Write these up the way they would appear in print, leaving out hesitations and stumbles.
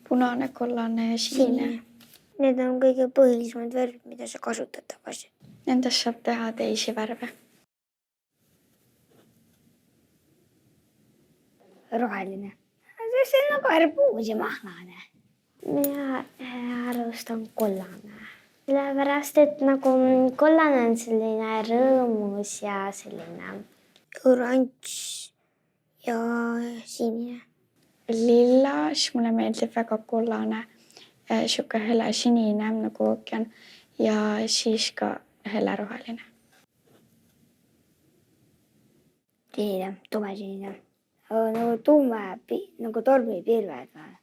Punane, kollane ja sinine. Need on kõige põhilisemad värvid, mida sa kasutad tavaliselt. Nendest saab teha teisi värve. Roheline. See on nagu arbuus ja mahlane. Mina arvustan kollane. Sellepärast, et nagu kollane on selline rõõmus ja selline oranž ja sinine. Lilla, siis mulle meeldib väga kollane, sihuke hele sinine nagu ookean ja siis ka hele roheline. Sinine, tume sinine. Nagu tume, nagu tormipilved või?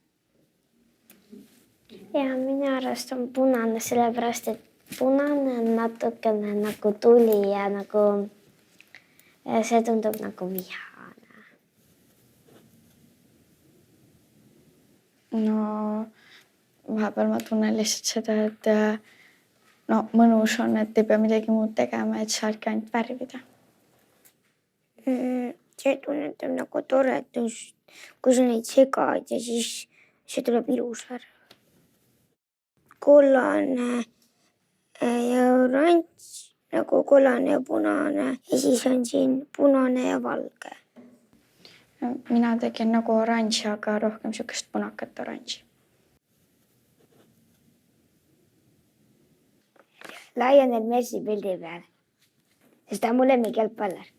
Ja mina arvestan punane, sellepärast, et punane on natukene nagu tuli ja nagu see tundub nagu vihane. No vahepeal ma tunnen lihtsalt seda, et mõnus on, et ei pea midagi muud tegema, et saadki ainult värvida. See tunnetab nagu toredust, kui sa neid segad ja siis see tuleb ilus värv. Kollane ja oranž, nagu kollane ja punane ja siis on siin punane ja valge. Mina tegin nagu oranži, aga rohkem sihukest punakat oranži. Lionel Messi pildi peal, sest ta on mu lemmikjalgpallur.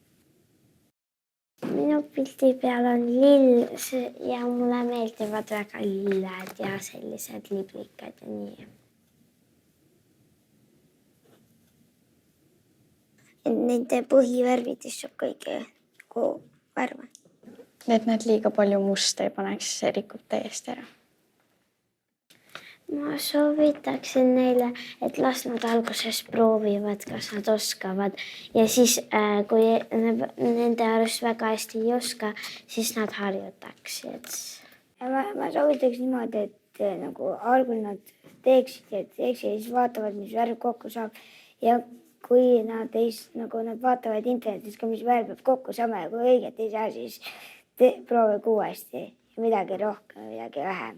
Minu pildi peal on lill ja mulle meeldivad väga lilled ja sellised liblikad ja nii. Nende põhivärvidest saab kõige värve. Et nad liiga palju musta ei paneks, see rikub täiesti ära. Ma soovitaksin neile, et las nad alguses proovivad, kas nad oskavad ja siis, kui nende arust väga hästi ei oska, siis nad harjutaksid. Ma soovitaks niimoodi, et nagu algul nad teeksid ja siis vaatavad, mis värv kokku saab ja kui nad vaatavad internetis ka, mis värv peab kokku saama ja kui õiget ei saa, siis proovige uuesti midagi rohkem, midagi vähem.